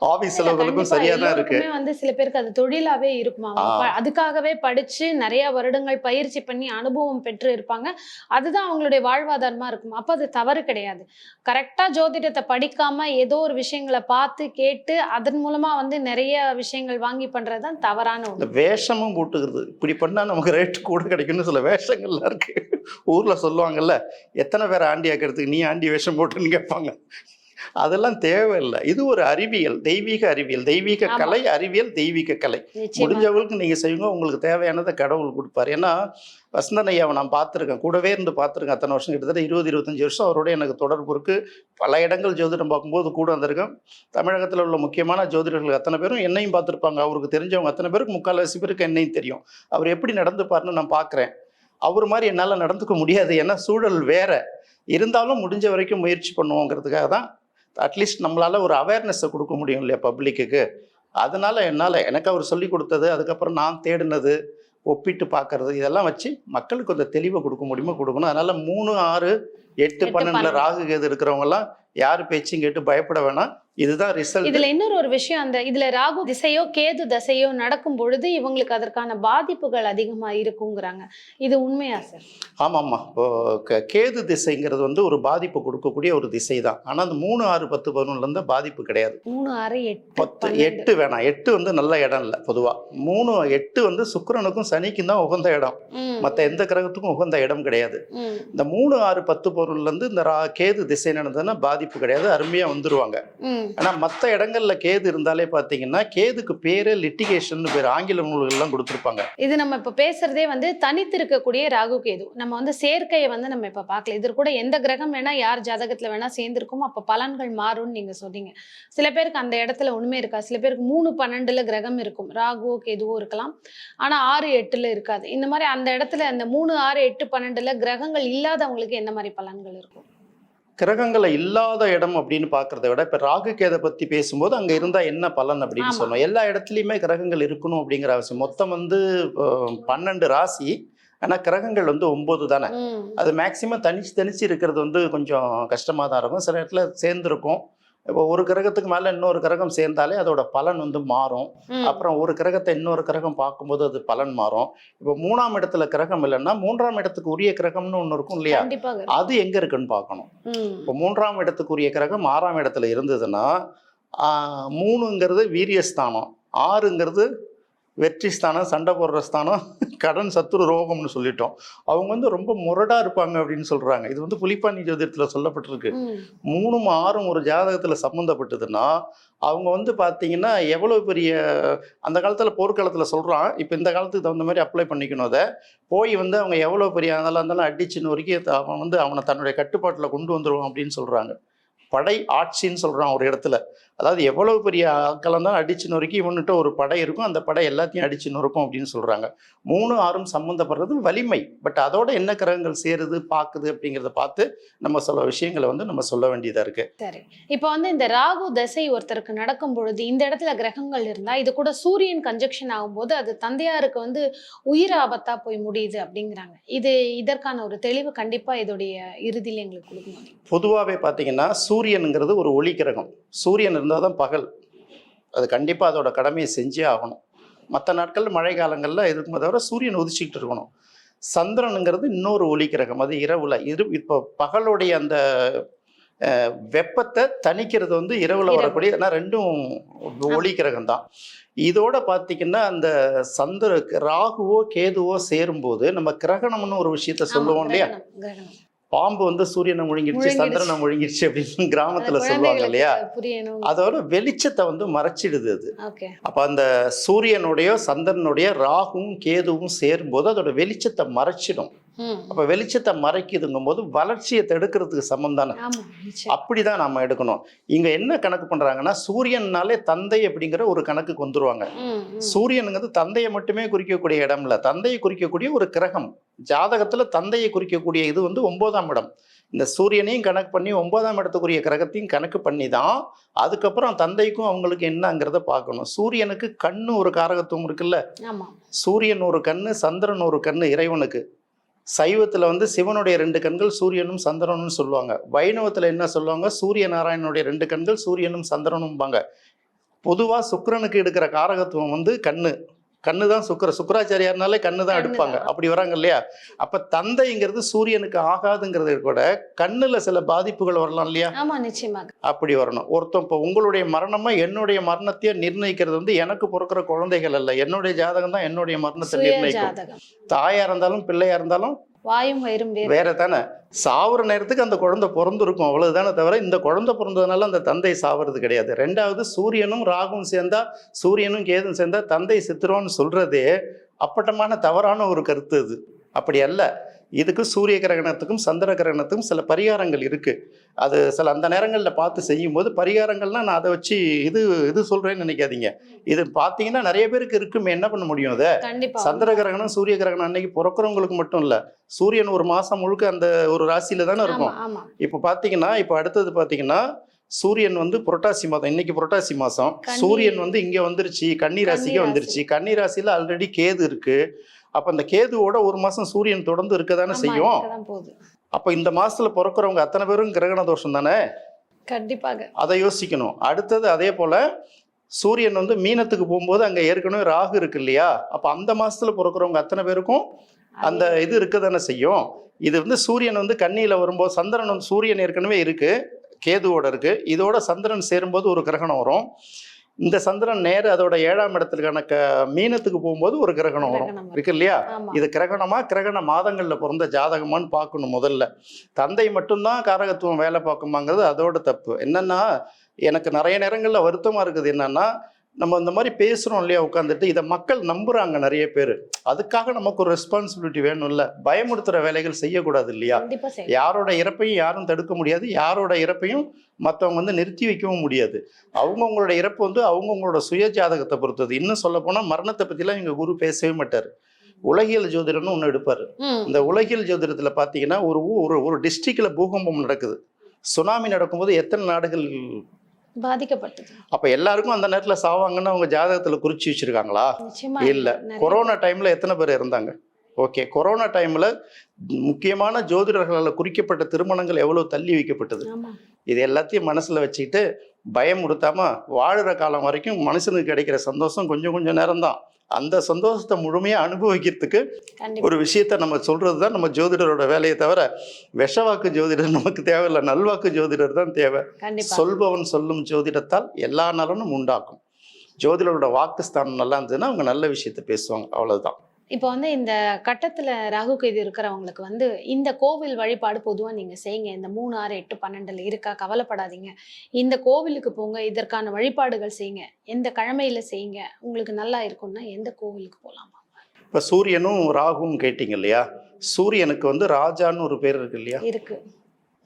ஆபீஸ் செலவுகளுக்கும் சரியா தான் இருக்கு. சில பேருக்கு அது தொழிலாவே இருக்குமா, அதுக்காகவே படிச்சு நிறைய வருடங்கள் பயிற்சி பண்ணி அனுபவம் பெற்று இருப்பாங்க. அதுதான் அவங்களுடைய வாழ்வாதாரமா இருக்கும். அப்ப அது தவறு கிடையாது. கரெக்டா ஜோதிடத்தை படிக்காம ஏதோ ஒரு விஷயங்களை பார்த்து கேட்டு அதன் மூலமா நிறைய விஷயங்கள் வாங்கி பண்றதுதான் தவறான ஒன்று. வேஷமும் போட்டுக்கிறது, இப்படி பண்ணா நமக்கு ரேட் கூட கிடைக்கும்னு சில வேஷங்கள்லாம் இருக்கு. ஊர்ல சொல்லுவாங்கல்ல, எத்தனை பேர் ஆண்டி ஆக்கிறதுக்கு நீ ஆண்டி வேஷம் போட்டுன்னு கேட்பாங்க. அதெல்லாம் தேவையில்லை. இது ஒரு அறிவியல், தெய்வீக அறிவியல், தெய்வீக கலை, அறிவியல், தெய்வீக கலை. முடிஞ்சவங்களுக்கு நீங்கள் செய்யுங்க, உங்களுக்கு தேவையானதை கடவுள் கொடுப்பார். ஏன்னா வசந்தன் ஐயாவை நான் பார்த்துருக்கேன், கூடவே இருந்து பார்த்துருக்கேன். அத்தனை வருஷம், கிட்டத்தட்ட 20-25 வருஷம் அவரோட எனக்கு தொடர்பு இருக்குது. பல இடங்கள் ஜோதிடம் பார்க்கும்போது கூட வந்திருக்கேன். தமிழகத்தில் உள்ள முக்கியமான ஜோதிடர்கள் அத்தனை பேரும் என்னையும் பார்த்துருப்பாங்க. அவருக்கு தெரிஞ்சவங்க அத்தனை பேருக்கு, 3/4 பேருக்கு என்னையும் தெரியும். அவர் எப்படி நடந்துப்பார்னு நான் பார்க்குறேன். அவர் மாதிரி என்னால் நடந்துக்க முடியாது, ஏன்னா சூழல் வேற. இருந்தாலும் முடிஞ்ச வரைக்கும் முயற்சி பண்ணுவோங்கிறதுக்காக தான் அட்லீஸ்ட் நம்மளால் ஒரு அவேர்னஸை கொடுக்க முடியும் இல்லையா பப்ளிக்குக்கு. அதனால் எனக்கு அவர் சொல்லி கொடுத்தது, அதுக்கப்புறம் நான் தேடினது, ஒப்பிட்டு பார்க்கறது, இதெல்லாம் வச்சு மக்களுக்கு கொஞ்சம் தெளிவை கொடுக்க முடியுமோ கொடுக்கணும். அதனால 3, 6, 8, 12 ராகு கேது இருக்கிறவங்க எல்லாம் யாரு பேச்சும் கேட்டு பயப்பட வேணாம். இதுதான் ரிசல்ட். இதுல இன்னொரு ஒரு விஷயம், அந்த இதுல ராகு திசையோ கேது திசையோ நடக்கும் பொழுது இவங்களுக்கு அதற்கான பாதிப்புகள் அதிகமா இருக்குங்கிறாங்க. இது உண்மையா சார்? ஆமாம்மா. இப்போ கேது திசைங்கிறது வந்து ஒரு பாதிப்பு கொடுக்கக்கூடிய ஒரு திசை தான். ஆனா அந்த 3, 6, 10, 11 பாதிப்பு கிடையாது. 3, 6, 10, 8 வேணாம். 8 வந்து நல்ல இடம் இல்லை பொதுவா. 3, 8 வந்து சுக்கிரனுக்கும் சனிக்கும் தான் உகந்த இடம். மற்ற எந்த கிரகத்துக்கும் உகந்த இடம் கிடையாது. இந்த 3, 6, 10 பொருள்ல இந்த கேது திசை நடந்ததுன்னா பாதிப்பு கிடையாது, அருமையா வந்துருவாங்க. ஆனா மற்ற இடங்கள்ல கேது இருந்தாலே பாத்தீங்கன்னா கேதுக்கு பேரு லிட்டிகேஷன் பேர், ஆங்கில நூல்கள்லாம் கொடுத்துருப்பாங்க. இது நம்ம இப்ப பேசுறதே வந்து தனித்து இருக்கக்கூடிய ராகு கேது. நம்ம வந்து சேர்க்கையை வந்து நம்ம இப்ப பார்க்கல. இது கூட எந்த கிரகம் வேணா யார் ஜாதகத்துல வேணா சேர்ந்திருக்குமோ அப்ப பலன்கள் மாறும்னு நீங்க சொன்னீங்க. சில பேருக்கு அந்த இடத்துல ஒண்ணுமே இருக்கா. சில பேருக்கு 3, 12 கிரகம் இருக்கும், ராகுவோ கேதுவோ இருக்கலாம். ஆனா 6, 8 இருக்காது. இந்த மாதிரி அந்த இடத்துல அந்த 3, 6, 8, 12 கிரகங்கள் இல்லாதவங்களுக்கு எந்த மாதிரி பலன்கள் இருக்கும்? கிரகங்களை இல்லாத இடம் அப்படின்னு பாக்குறத விட இப்ப ராகு கேதை பத்தி பேசும்போது அங்க இருந்தா என்ன பலன் அப்படின்னு சொன்னோம். எல்லா இடத்துலயுமே கிரகங்கள் இருக்கணும் அப்படிங்கிற அவசியம். மொத்தம் வந்து 12 ராசி, ஆனா கிரகங்கள் வந்து 9 தானே. அது மேக்சிமம் தனிச்சு இருக்கிறது வந்து கொஞ்சம் கஷ்டமா தான் இருக்கும். சில இடத்துல சேர்ந்துருக்கும். இப்போ ஒரு கிரகத்துக்கு மேல இன்னொரு கிரகம் சேர்ந்தாலே அதோட பலன் வந்து மாறும். அப்புறம் ஒரு கிரகத்தை இன்னொரு கிரகம் பார்க்கும்போது அது பலன் மாறும். இப்போ 3ஆம் இடத்துல கிரகம் இல்லைன்னா 3ஆம் இடத்துக்கு உரிய கிரகம்னு ஒண்ணு இருக்கும் இல்லையா, அது எங்க இருக்குன்னு பார்க்கணும். இப்போ 3ஆம் இடத்துக்கு உரிய கிரகம் 6ஆம் இடத்துல இருந்ததுன்னா 3ங்கிறது வீரியஸ்தானம், 6ங்கிறது வெற்றி ஸ்தானம், சண்டை போடுற ஸ்தானம், கடன் சத்துரு ரோகம்னு சொல்லிட்டோம். அவங்க வந்து ரொம்ப முரடா இருப்பாங்க அப்படின்னு சொல்றாங்க. இது வந்து புலிப்பாணி ஜோதிடத்துல சொல்லப்பட்டிருக்கு. 3ம் 6ம் ஒரு ஜாதகத்துல சம்மந்தப்பட்டதுன்னா அவங்க வந்து பாத்தீங்கன்னா எவ்வளவு பெரிய, அந்த காலத்துல போர்க்காலத்துல சொல்றான், இப்ப இந்த காலத்துக்கு தகுந்த மாதிரி அப்ளை பண்ணிக்கணும். அதை போய் வந்து அவங்க எவ்வளவு பெரிய அதெல்லாம் இருந்தாலும் அடிச்சுன்னு வரைக்கும் அவன் வந்து அவனை தன்னுடைய கட்டுப்பாட்டுல கொண்டு வந்துருவான் அப்படின்னு சொல்றாங்க. படை ஆட்சின்னு சொல்றான் ஒரு இடத்துல. அதாவது எவ்வளவு பெரிய ஆட்கள் தான் அடிச்சு நொறுக்கி இவன்கிட்ட ஒரு படை இருக்கும், அந்த படை எல்லாத்தையும் அடிச்சு நொறுக்கும் அப்படின்னு சொல்றாங்க. 3, 6 சம்பந்தப்படுறது வலிமை. பட் அதோட என்ன கிரகங்கள் சேருது பாக்குது அப்படிங்கிறத பார்த்து நம்ம சில விஷயங்களை வந்து நம்ம சொல்ல வேண்டியதா இருக்கு. சரி, இப்போ வந்து இந்த ராகு தசை ஒருத்தருக்கு நடக்கும் பொழுது இந்த இடத்துல கிரகங்கள் இருந்தா இது கூட சூரியன் கன்ஜெக்ஷன் ஆகும்போது அது தந்தையாருக்கு வந்து உயிர் ஆபத்தா போய் முடியுது அப்படிங்கிறாங்க. இதற்கான ஒரு தெளிவு கண்டிப்பா இதோடைய இறுதியில் எங்களுக்கு கொடுக்கணும். பொதுவாகவே பார்த்தீங்கன்னா சூரியனுங்கிறது ஒரு ஒளி கிரகம். சூரியன் இருந்தால் தான் பகல். அது கண்டிப்பாக அதோட கடமையை செஞ்சே ஆகணும். மற்ற நாட்கள் மழை காலங்களில் இருக்கும்போது தவிர சூரியன் உதிச்சுக்கிட்டு இருக்கணும். சந்திரனுங்கிறது இன்னொரு ஒளி கிரகம், அது இரவுல இப்போ பகலுடைய அந்த வெப்பத்தை தணிக்கிறது வந்து இரவுல வரக்கூடிய, ஏன்னா ரெண்டும் ஒளி கிரகம் தான். இதோட பார்த்தீங்கன்னா அந்த ராகுவோ கேதுவோ சேரும்போது நம்ம கிரகணம்னு ஒரு விஷயத்த சொல்லுவோம் இல்லையா. பாம்பு வந்து சூரியனை முழுங்கிடுச்சு, சந்திரனை முழுங்கிடுச்சு அப்படின்னு கிராமத்துல சொல்லுவாங்க இல்லையா. அதோட வெளிச்சத்தை வந்து மறைச்சிடுது அது. அப்ப அந்த சூரியனுடைய சந்திரனுடைய ராகுவும் கேதுவும் சேரும்போது அதோட வெளிச்சத்தை மறைச்சிடும். அப்ப வெளிச்சத்தை மறைக்குதுங்கும் போது வளர்ச்சியை தடுக்கிறதுக்கு சமம் தானே. அப்படிதான் நம்ம எடுக்கணும். இங்க என்ன கணக்கு பண்றாங்கன்னா சூரியன்னாலே தந்தை அப்படிங்கிற ஒரு கணக்குக்கு வந்துருவாங்க. சூரியனுங்கிறது தந்தையை மட்டுமே குறிக்கக்கூடிய இடம் இல்ல, தந்தையை குறிக்கக்கூடிய ஒரு கிரகம். ஜாதகத்துல தந்தையை குறிக்கக்கூடிய இது வந்து 9ஆம் இடம். இந்த சூரியனையும் கணக்கு பண்ணி 9ஆம் இடத்துக்குரிய கிரகத்தையும் கணக்கு பண்ணி தான் அதுக்கப்புறம் தந்தைக்கும் அவங்களுக்கு என்னங்கிறத பார்க்கணும். சூரியனுக்கு கண்ணு ஒரு காரகத்துவம் இருக்குல்ல. சூரியன் ஒரு கண்ணு, சந்திரன் ஒரு கண்ணு இறைவனுக்கு. சைவத்துல வந்து சிவனுடைய 2 கண்கள் சூரியனும் சந்திரனும் சொல்லுவாங்க. வைணவத்துல என்ன சொல்லுவாங்க, சூரிய நாராயணனுடைய 2 கண்கள் சூரியனும் சந்திரனும்பாங்க. பொதுவா சுக்கிரனுக்கு எடுக்கிற காரகத்துவம் வந்து கண்ணு தான். சுக்கராச்சாரியார்னாலே கண்ணு தான் எடுப்பாங்க. அப்படி வராங்க இல்லையா. அப்ப தந்தைங்கிறது சூரியனுக்கு ஆகாதுங்கிறத கூட கண்ணுல சில பாதிப்புகள் வரலாம் இல்லையா. அப்படி வரணும். ஒருத்தன் இப்போ உங்களுடைய மரணமா என்னுடைய மரணத்தையே நிர்ணயிக்கிறது வந்து எனக்கு பிறக்கிற குழந்தைகள் அல்ல, என்னுடைய ஜாதகம் தான் என்னுடைய மரணத்தை நிர்ணயிக்கும். தாயா இருந்தாலும் பிள்ளையா இருந்தாலும் வாயும் வயிறும் வேற தானே. சாவுற நேரத்துக்கு அந்த குழந்தை பிறந்திருக்கும், அவ்வளவுதானே தவிர இந்த குழந்தை பிறந்ததுனால அந்த தந்தை சாவுறது கிடையாது. 2வது சூரியனும் ராகுவும் சேர்ந்தா, சூரியனும் கேதும் சேர்ந்தா தந்தை செத்துருவான்னு சொல்றதே அப்பட்டமான தவறான ஒரு கருத்து. அது அப்படி அல்ல. இதுக்கு சூரிய கிரகணத்துக்கும் சந்திர கிரகணத்துக்கும் சில பரிகாரங்கள் இருக்கு. அது சில அந்த நேரங்களில் பார்த்து செய்யும் போது பரிகாரங்கள்னா நான் அதை வச்சு இது சொல்றேன்னு நினைக்காதீங்க. இது பார்த்தீங்கன்னா நிறைய பேருக்கு இருக்குமே, என்ன பண்ண முடியும். அதை சந்திர கிரகணம் சூரிய கிரகணம் அன்னைக்கு பிறக்கிறவங்களுக்கு மட்டும் இல்ல, சூரியன் ஒரு மாசம் முழுக்க அந்த ஒரு ராசியில தானே இருக்கும். இப்போ பார்த்தீங்கன்னா இப்போ அடுத்தது பார்த்தீங்கன்னா சூரியன் வந்து புரட்டாசி மாதம், இன்னைக்கு புரட்டாசி மாசம், சூரியன் வந்து இங்க வந்துருச்சு, கன்னி ராசிக்கு வந்துருச்சு. கன்னி ராசியில ஆல்ரெடி கேது இருக்கு. அப்ப அந்த கேதுவோட ஒரு மாசம் சூரியன் தொடர்ந்து இருக்கதானே ஆமா, செய்யும். இருக்கதான் போகுது. அப்ப இந்த மாசத்துல பிறக்கிறவங்க அத்தனை பேரும் கிரகண தோஷம் தானே, கண்டிப்பாக. அதை யோசிக்கணும். அடுத்தது அதே போல சூரியன் வந்து மீனத்துக்கு போகும்போது அங்க ஏற்கனவே ராகு இருக்கு இல்லையா, அப்ப அந்த மாசத்துல பிறக்கிறவங்க அத்தனை பேருக்கும் அந்த அதே இது இருக்க தானே செய்யும். இது வந்து சூரியன் வந்து கன்னியில வரும்போது சந்திரன் வந்து சூரியன் ஏற்கனவே இருக்கு, கேதுவோட இருக்கு, இதோட சந்திரன் சேரும்போது ஒரு கிரகணம் வரும். இந்த சந்திரன் நேர அதோட 7ஆம் இடத்துக்கான மீனத்துக்கு போகும்போது ஒரு கிரகணம் வரும் கிரகணம் வரும். இருக்கு இல்லையா. ஆமா. இது கிரகணமா கிரகண மாதங்கள்ல பிறந்த ஜாதகமான்னு பார்க்கணும் முதல்ல. தந்தை மட்டும்தான் காரகத்துவம் வேலை பார்க்குமாங்கிறது அதோட தப்பு. என்னன்னா எனக்கு நிறைய நேரங்கள்ல வருத்தமா இருக்குது என்னன்னா, நம்ம இந்த மாதிரி பேசுறோம் இல்லையா உட்காந்துட்டு, இதை மக்கள் நம்புறாங்க நிறைய பேர். அதுக்காக நமக்கு ஒரு ரெஸ்பான்சிபிலிட்டி வேணும்ல. பயமுறுத்துற வேலைகள் செய்யக்கூடாது இல்லையா. கண்டிப்பா செய்யணும். யாரோட இறப்பையும் யாரும் தடுக்க முடியாது, யாரோட இறப்பையும் மற்றவங்க வந்து நிறுத்தி வைக்கவும் முடியாது. அவங்கவுங்களோட இறப்பு வந்து அவங்கவுங்களோட சுய ஜாதகத்தை பொறுத்தது. இன்னும் சொல்ல போனா மரணத்தை பத்திலாம் எங்க குரு பேசவே மாட்டாரு. உலகியல் ஜோதிடம்னு ஒன்று எடுப்பாரு. இந்த உலகியல் ஜோதிடத்துல பாத்தீங்கன்னா ஒரு ஒரு டிஸ்ட்ரிக்ட்ல பூகம்பம் நடக்குது, சுனாமி நடக்கும்போது எத்தனை நாடுகள் பாதிக்கப்பட்டது. அப்ப எல்லாருக்கும் அந்த நேரத்துல சாவாங்கன்னு அவங்க ஜாதகத்துல குறிச்சு வச்சிருக்காங்களா? நிச்சயமா இல்ல. நிறைய கொரோனா டைம்ல எத்தனை பேர் இருந்தாங்க? ஓகே, கொரோனா டைம்ல முக்கியமான ஜோதிடர்களால் குறிக்கப்பட்ட திருமணங்கள் எவ்வளவு தள்ளி வைக்கப்பட்டது. ஆமா. இது எல்லாத்தையும் மனசுல வச்சுக்கிட்டு பயமுறுத்தாம வாழுற காலம் வரைக்கும் மனுஷனுக்கு கிடைக்கிற சந்தோஷம் கொஞ்சம் கொஞ்சம் நேரம்தான். அந்த சந்தோஷத்தை முழுமையா அனுபவிக்கிறதுக்கு கண்டிப்பா. ஒரு விஷயத்த நம்ம சொல்றதுதான் நம்ம ஜோதிடரோட வேலையை தவிர விஷவாக்கு ஜோதிடர் நமக்கு தேவையில்லை, நல்வாக்கு ஜோதிடர் தான் தேவை. கண்டிப்பா. சொல்பவன் சொல்லும் ஜோதிடத்தால் எல்லா நலனும் உண்டாக்கும். ஜோதிடரோட வாக்குஸ்தானம் நல்லா இருந்ததுன்னா அவங்க நல்ல விஷயத்த பேசுவாங்க, அவ்வளவுதான். இப்போ வந்து இந்த கட்டத்துல ராகு கேது இருக்கிறவங்களுக்கு வந்து இந்த கோவில் வழிபாடு பொதுவா நீங்க செய்யுங்க. இந்த 3, 6, 8, 12 இருக்கா, கவலைப்படாதீங்க. இந்த கோவிலுக்கு போங்க, இதற்கான வழிபாடுகள் செய்யுங்க, எந்த கிழமையில செய்யுங்க, உங்களுக்கு நல்லா இருக்கும்னா எந்த கோவிலுக்கு போலாமா? இப்ப சூரியனும் ராகுவும் கேட்டீங்க இல்லையா, சூரியனுக்கு வந்து ராஜான்னு ஒரு பேர் இருக்கு இல்லையா, இருக்கு.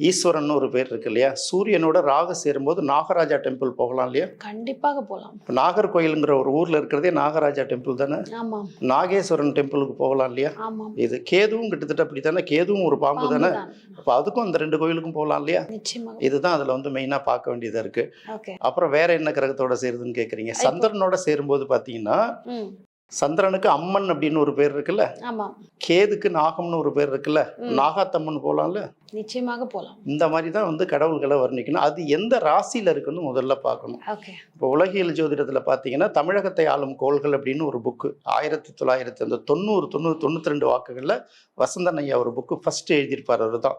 ஈஸ்வரன் ஒரு பேர் இருக்கு இல்லையா. சூரியனோட ராகு சேரும்போது நாகராஜா டெம்பிள் போகலாம் இல்லையா. கண்டிப்பாக போலாம். இப்போ நாகர்கோயிலுங்கிற ஒரு ஊர்ல இருக்கிறதே நாகராஜா டெம்பிள் தானே. ஆமா. நாகேஸ்வரன் டெம்பிளுக்கு போகலாம் இல்லையா. ஆமா. இது கேதுவும் கிட்டத்தட்ட அப்படி தானே, கேதுவும் ஒரு பாம்பு தானே. பாம்புதான். அப்போ அதுக்கும் அந்த 2 கோயிலுக்கும் போகலாம் இல்லையா. நிச்சயமாக. இதுதான் அதுல வந்து மெயினா பார்க்க வேண்டியதா இருக்கு. ஓகே. அப்புறம் வேற என்ன கிரகத்தோட சேருதுன்னு கேக்குறீங்க. சந்திரனோட சேரும்போது பாத்தீங்கன்னா ம். சந்திரனுக்கு அம்மன் அப்படின்னு ஒரு பேர் இருக்குல்ல, ஆமா. கேதுக்கு நாகம்னு ஒரு பேர் இருக்குல்ல, நாகாத்தம்மன் போலாம்ல. நிச்சயமாக போலாம். இந்த மாதிரி தான் வந்து கடவுள்களை வர்ணிக்கணும். அது எந்த ராசியில இருக்குன்னு முதல்ல பார்க்கணும். ஓகே. இப்போ உலகியல் ஜோதிடத்துல பாத்தீங்கன்னா தமிழகத்தை ஆளும் கோள்கள் அப்படின்னு ஒரு புக்கு 1992 வாக்குகள்ல வசந்தன் ஐயா ஒரு புக்கு ஃபர்ஸ்ட் எழுதியிருப்பார். அவர் தான்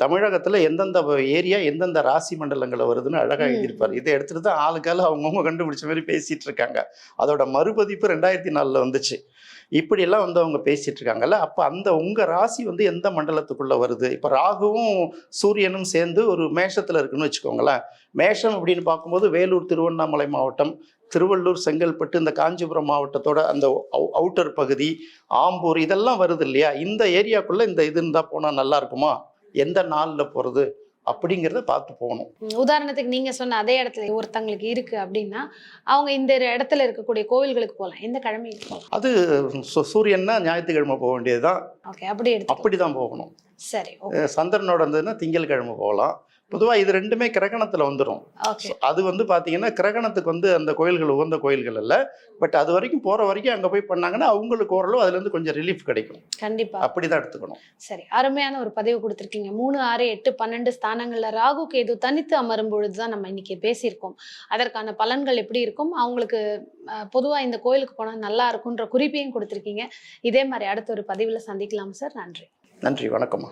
தமிழகத்துல எந்தெந்த ஏரியா எந்தெந்த ராசி மண்டலங்களை வருதுன்னு அழகா எழுதியிருப்பார். இதை எடுத்துட்டு தான் ஆளுக்கால அவங்கவுங்க கண்டுபிடிச்ச மாதிரி பேசிட்டு இருக்காங்க. அதோட மறுபதிப்பு 2004 வந்துச்சு. இப்படியெல்லாம் வந்து அவங்க பேசிட்டு இருக்காங்கல்ல. அப்போ அந்த உங்க ராசி வந்து எந்த மண்டலத்துக்குள்ள வருது. இப்போ ராகுவும் சூரியனும் சேர்ந்து ஒரு மேஷத்துல இருக்குன்னு வச்சுக்கோங்களேன். மேஷம் அப்படின்னு பார்க்கும்போது வேலூர், திருவண்ணாமலை மாவட்டம், திருவள்ளூர், செங்கல்பட்டு, இந்த காஞ்சிபுரம் மாவட்டத்தோட அந்த அவுட்டர் பகுதி, ஆம்பூர் இதெல்லாம் வருது இல்லையா. இந்த ஏரியாக்குள்ள இந்த இது இருந்தா போனா நல்லா இருக்குமா, எந்த நாள்ல போறது அப்படிங்கிறத பார்த்து போகணும். உதாரணத்துக்கு நீங்க சொன்ன அதே இடத்துல ஒருத்தங்களுக்கு இருக்கு அப்படின்னா அவங்க இந்த இடத்துல இருக்கக்கூடிய கோவில்களுக்கு போகலாம். எந்த கிழமைக்கு போகலாம்? அது சூரியன்னா ஞாயிற்றுக்கிழமை போக வேண்டியதுதான். ஓகே, அப்படி எடுத்து அப்படிதான் போகணும். சரி. சந்திரனோட இருந்ததுன்னா திங்கட்கிழமை போகலாம். பொதுவாக இது 2மே கிரகணத்துல வந்துடும். அது வந்து பாத்தீங்கன்னா கிரகணத்துக்கு வந்து அந்த கோயில்கள் உகந்த கோயில்கள் அல்ல. பட் அது வரைக்கும் போற வரைக்கும் அங்க போய் பண்ணாங்கன்னா அவங்களுக்கு ஓரளவு அதுல இருந்து கொஞ்சம் ரிலீஃப் கிடைக்கும். கண்டிப்பா. அப்படிதான் எடுத்துக்கணும். சரி, அருமையான ஒரு பதிவு கொடுத்துருக்கீங்க. 3, 6, 8, 12 ஸ்தானங்கள்ல ராகு கேது தனித்து அமரும் பொழுதுதான் நம்ம இன்னைக்கு பேசியிருக்கோம். அதற்கான பலன்கள் எப்படி இருக்கும், அவங்களுக்கு பொதுவா இந்த கோயிலுக்கு போனா நல்லா இருக்கும்ன்ற குறிப்பையும் கொடுத்துருக்கீங்க. இதே மாதிரி அடுத்த ஒரு பதிவுல சந்திக்கலாம் சார். நன்றி. நன்றி, வணக்கம்மா.